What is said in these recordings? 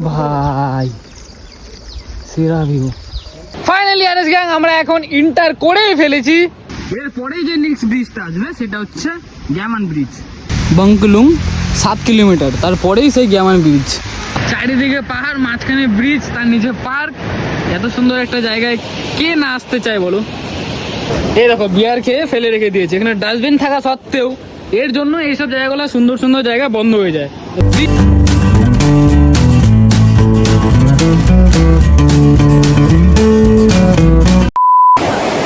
ভাই সেরা view. Finally RS gang আমরা এখন ইন্টার করেই ফেলেছি। এরপরেই যে নেক্সট ব্রিজটা আসবে সেটা হচ্ছে গ্যামন ব্রিজ। বাংকুলুং 7 কিলোমিটার, তারপরেই সেই গ্যামন ব্রিজ। চারিদিকে পাহাড়, মাঝখানে ব্রিজ, তার নিচে পার্ক। এত সুন্দর একটা জায়গায় কে না আসতে চায় বলো। এই দেখো বিয়ার খেয়ে ফেলে রেখে দিয়েছে, এখানে ডাস্টবিন থাকা সত্ত্বেও এর জন্য এইসব জায়গাগুলো সুন্দর সুন্দর জায়গা বন্ধ হয়ে যায়।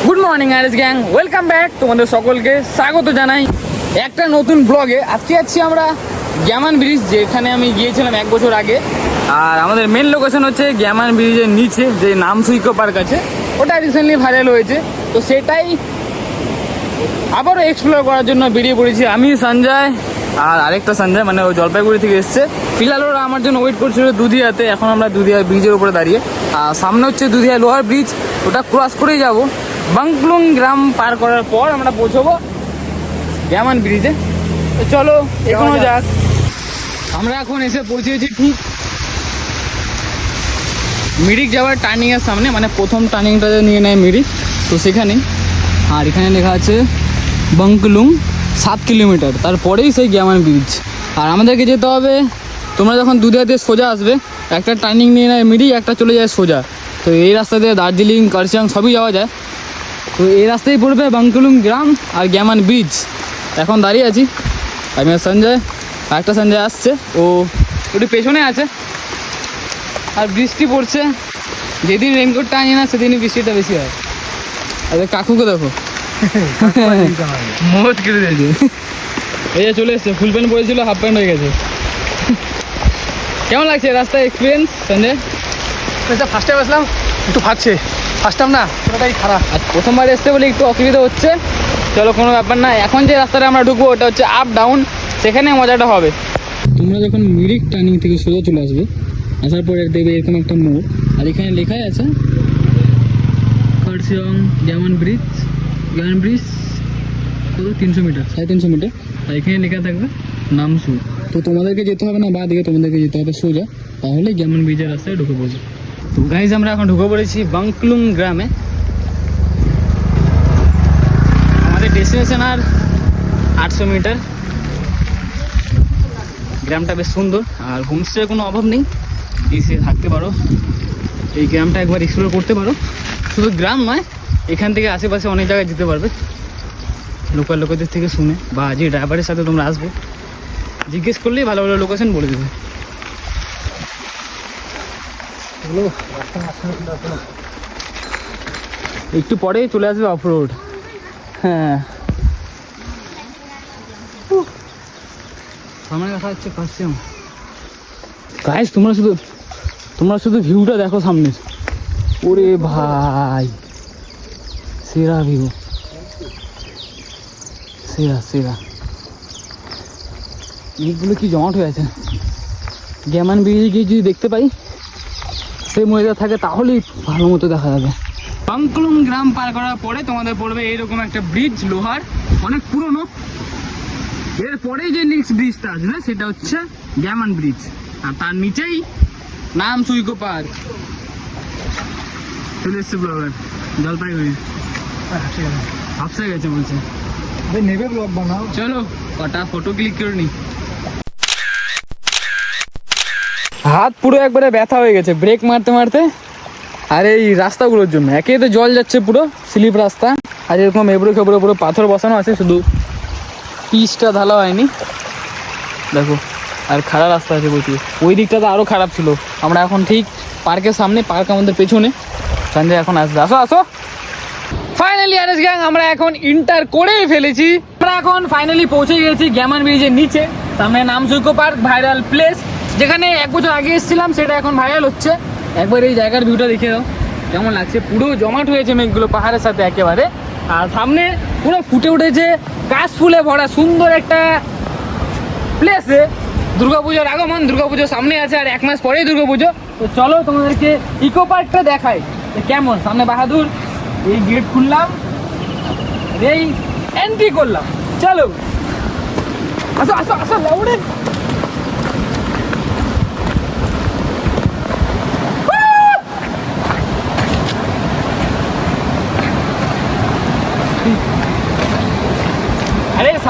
Good morning RS gang, welcome back. তোমাদের সকলকে স্বাগত জানাই একটা নতুন ব্লগে। আজকে যাচ্ছি আমরা গ্যামন ব্রিজ, যেখানে আমি গিয়েছিলাম 1 বছর আগে। আর আমাদের মেন লোকেশন হচ্ছে গ্যামন ব্রিজের নিচে যে নামসু ইকো পার্ক আছে, ওটা রিসেন্টলি ভাইরাল হয়েছে। তো সেটাই আবারও এক্সপ্লোর করার জন্য বেরিয়ে পড়েছি আমি, সঞ্জয় আর আরেকটা সঞ্জয়, মানে ওই জলপাইগুড়ি থেকে এসছে। ফিলহাল ওরা আমার জন্য ওয়েট করছিল দুধিয়াতে। এখন আমরা দুধিয়া ব্রিজের উপরে দাঁড়িয়ে, আর সামনে হচ্ছে দুধিয়া লোহার ব্রিজ, ওটা ক্রস করেই যাব। বাংকুলুং গ্রাম পার করার পর আমরা পৌঁছবো গ্যামন ব্রিজে। তো চলো এখনো যাক। আমরা এখন এসে পৌঁছেছি ঠিক মিরিক যাওয়ার টার্নিংয়ের সামনে, মানে প্রথম টার্নিংটা নিয়ে নেয় মিরিক, তো সেখানেই। আর এখানে লেখা আছে বাংকুলুং 7 কিলোমিটার, তারপরেই সেই গ্যামন ব্রিজ। আর আমাদেরকে যেতে হবে, তোমরা যখন দুধিয়া দিয়ে সোজা আসবে, একটা টার্নিং নিয়ে নেয় মিরিক, একটা চলে যায় সোজা। তো এই রাস্তা দিয়ে দার্জিলিং, কার্শিয়াং সবই যাওয়া যায়। তো এই রাস্তায় পড়বে বাংকুলুং গ্রাম আর গ্যামন ব্রিজ। এখন দাঁড়িয়ে আছি আমি আর সঞ্জয়, একটা সঞ্জয় আসছে, ও একটু পেছনে আছে। আর বৃষ্টি পড়ছে, যেদিন রেনকোটটা আনি না সেদিনই বৃষ্টিটা বেশি হয়। আর কাকুকে দেখো মত কেটে দিয়েছে। এই যে চলে এসছে, ফুল প্যান্ট পরেছিল হাফ প্যান্ট হয়ে গেছে। কেমন লাগছে রাস্তায় এক্সপিরিয়েন্স সঞ্জয়? ফার্স্ট টাইম আসলাম, একটু ফাটছে। ফার্স্ট টাইম না, পুরোটাই খারাপ। আর প্রথমবার এসছে বলে একটু অসুবিধা হচ্ছে। চলো কোনো ব্যাপার না, এখন যে রাস্তাটা আমরা ঢুকবো ওটা হচ্ছে আপ ডাউন, সেখানে মজাটা হবে। তোমরা যখন মিরিক টার্নিং থেকে সোজা চলে আসবে, আসার পরে দেখবে এরকম একটা মোড়, আর এখানে লেখাই আছে Kurseong Gammon bridge. Gammon bridge কত 300 মিটার, 350 মিটার। আর এখানে লেখা থাকবে নামসু। তো তোমাদেরকে যেতে হবে না বা দিকে, তোমাদেরকে যেতে হবে সোজা, তাহলে গ্যামন ব্রিজের রাস্তায় ঢুকে পড়বে। তো গাইজ আমরা এখন ঢুকে পড়েছি বাংকুলুং গ্রামে। আমাদের ডেস্টিনেশন আর 800 মিটার। গ্রামটা বেশ সুন্দর, আর হোমস্টের কোনো অভাব নেই, এসে থাকতে পারো। এই গ্রামটা একবার এক্সপ্লোর করতে পারো। শুধু গ্রাম নয়, এখান থেকে আশেপাশে অনেক জায়গায় যেতে পারবে লোকাল লোকেদের থেকে শুনে, বা যে ড্রাইভারের সাথে তোমরা আসবে জিজ্ঞেস করলেই ভালো ভালো লোকেশন বলে দেবে। একটু পরেই চলে আসবে অফ রোড। হ্যাঁ, সামনে দেখা যাচ্ছে কার্শিয়াং। গাইস তোমরা শুধু ভিউটা দেখো সামনের। ওরে ভাই সেরা ভিউ, সেরা সেরা। এইগুলো কি জমাট হয়ে আছে। গ্যামন ব্রিজে গিয়ে যদি দেখতে পাই সেই মজা থাকে, তাহলেই ভালো মতো দেখা যাবে। বাংকুলুং গ্রাম পার করার পরে তোমাদের পড়বে এইরকম একটা ব্রিজ, লোহার, অনেক পুরনো। এরপরেই যে নেক্সট ব্রিজটা আসবে সেটা হচ্ছে গ্যামন ব্রিজ, আর তার নিচেই নামসু ইকো পার্ক। চলে এসছে ব্লগার জলপাইগুড়ি, হাফসে গেছে বলছে নেবে ব্লগ বানাও। চলো কটা ফটো ক্লিক করে নি। হাত পুরো একবারে ব্যথা হয়ে গেছে ব্রেক মারতে মারতে। আর এই রাস্তাগুলোর জন্য, একে তো জল যাচ্ছে পুরো স্লিপ রাস্তা, আর এরকম এবড়ো খেবড়ো পুরো পাথর বসানো আছে, শুধু পিচটা ঢালা হয়নি দেখো। আর খারাপ রাস্তা আছে প্রচুর, ওই দিকটা তো আরও খারাপ ছিল। আমরা এখন ঠিক পার্কের সামনে, পার্ক আমাদের পেছনে। সঞ্জয় এখন আসবে, আসো আসো। ফাইনালি আরএস গ্যাং আমরা এখন ইন্টার করেই ফেলেছি। আমরা এখন ফাইনালি পৌঁছে গেছি গ্যামন ব্রিজের নিচে। সামনে নামসু ইকো পার্ক, ভাইরাল প্লেস, যেখানে 1 বছর আগে এসেছিলাম, সেটা এখন ভাইরাল হচ্ছে। একবার এই জায়গার ভিউটা দেখে দাও কেমন লাগছে। পুরো জমাট হয়েছে মেঘগুলো পাহাড়ের সাথে একেবারে। আর সামনে পুরো ফুটে উঠেছে কাশ ফুলে ভরা সুন্দর একটা প্লেসে। দুর্গাপুজোর আগমন, দুর্গাপুজোর সামনে আছে, আর 1 মাস পরেই দুর্গাপুজো। তো চলো তোমাদেরকে ইকো পার্কটা দেখাই কেমন। সামনে বাহাদুর, এই গেট খুললাম, এই এন্ট্রি করলাম। চলো আসো আসো আসো লাউডে।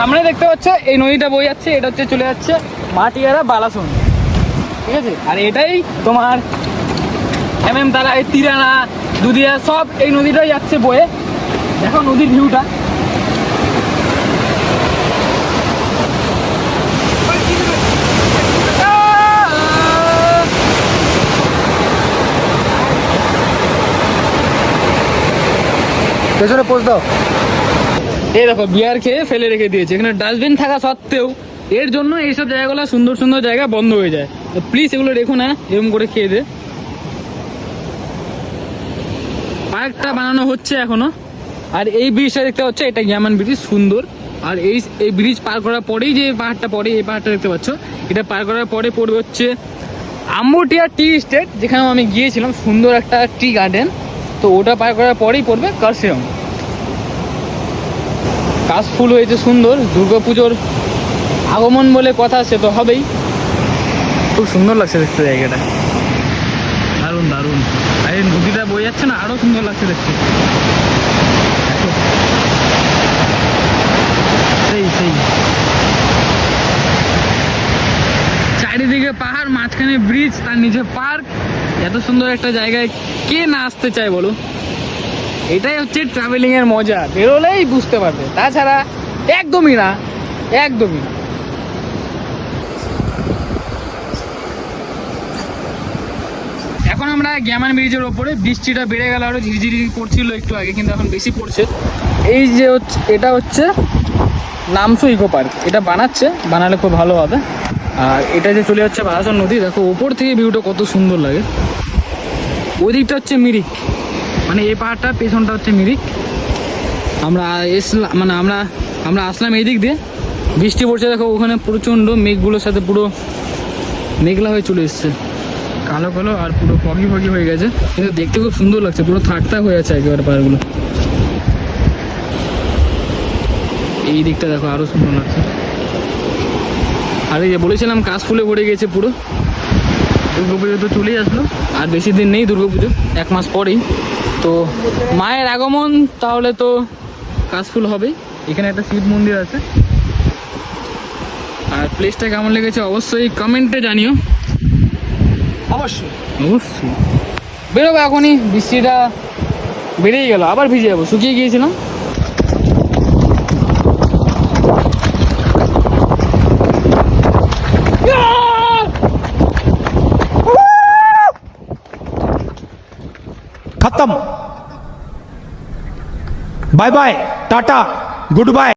সামনে দেখতে পাচ্ছ এই নদীটা বয়ে যাচ্ছে, এটা হচ্ছে চলে যাচ্ছে মাটিয়ারা বালাসন, ঠিক আছে। আর এটাই তোমার তারা এই তিরানা দুধিয়া সব এই নদীটাই যাচ্ছে বয়ে। দেখো নদীর ভিউটা, পেছনে পোস্ট দাও। এই দেখো বিয়ার খেয়ে ফেলে রেখে দিয়েছে, এখানে ডাস্টবিন থাকা সত্ত্বেও এর জন্য এইসব জায়গাগুলো সুন্দর সুন্দর জায়গা বন্ধ হয়ে যায়। তো প্লিজ এগুলো রেখো না, এরকম করে খেয়ে দে। পার্কটা বানানো হচ্ছে এখনো। আর এই ব্রিজটা দেখতে পাচ্ছ, এটা গ্যামান ব্রিজ, সুন্দর। আর এই ব্রিজ পার করার পরেই যে পাহাড়টা পড়ে, এই পাহাড়টা দেখতে পাচ্ছ, এটা পার করার পরে পড়বে হচ্ছে আম্বুটিয়া টি স্টেট, যেখানে আমি গিয়েছিলাম, সুন্দর একটা টি গার্ডেন। তো ওটা পার করার পরেই পড়বে কার্সিয়ং। কাশ ফুল হয়েছে সুন্দর, দুর্গাপুজোর আগমন বলে কথা, সে তো হবেই। খুব সুন্দর লাগছে দেখতে জায়গাটা, দারুণ দারুণ। আর এই নদীটা বয়ে যাচ্ছে না, আরো সুন্দর লাগছে দেখতে। সেই সেই চারিদিকে পাহাড়, মাঝখানে ব্রিজ, তার নিচে পার্ক, এত সুন্দর একটা জায়গায় কে না আসতে চায় বলো। এটাই হচ্ছে ট্রাভেলিং এর মজা, বেরোলেই বুঝতে পারবে, তাছাড়া একদমই না, একদমই না। এখন আমরা গ্যামান ব্রিজের ওপরে, বৃষ্টিটা বেড়ে গেল, আরো ঝিরিঝিরি পড়ছিল একটু আগে, কিন্তু এখন বেশি পড়ছে। এই যে হচ্ছে, এটা হচ্ছে নামসু ইকো পার্ক, এটা বানালে খুব ভালো হবে। আর এটা যে চলে যাচ্ছে বালাসন নদী, দেখো ওপর থেকে ভিউটা কত সুন্দর লাগে। ওই দিকটা হচ্ছে মিরিক, মানে এই পাহাড়টা পেছনটা হচ্ছে মিরিক। আমরা আমরা আসলাম এই দিক দিয়ে, বৃষ্টি পড়ছে, দেখো ওখানে প্রচণ্ড মেঘগুলোর সাথে পুরো মেঘলা হয়ে চলে এসছে, কালো কালো আর পুরো ফগি ফগি হয়ে গেছে, কিন্তু দেখতে খুব সুন্দর লাগছে, পুরো থাকতা হয়ে আছে একেবারে পাহাড়গুলো। এই দিকটা দেখো আরো সুন্দর লাগছে। আর এই যে বলেছিলাম কাশফুলে ভরে গেছে পুরো। দুর্গাপুজো তো চলেই আসলো, আর বেশি দিন নেই দুর্গাপুজো, 1 মাস পরেই তো মায়ের আগমন, তাহলে তো কাশফুল হবেই। এখানে একটা শিব মন্দির আছে। আর প্লেসটা কেমন লেগেছে অবশ্যই কমেন্টে জানিও। অবশ্যই অবশ্যই বেরোবো এখনই, বৃষ্টিটা বেড়েই গেল, আবার ভিজে যাবো, শুকিয়ে গিয়েছিলাম। खत्म। Bye bye, tata, good bye.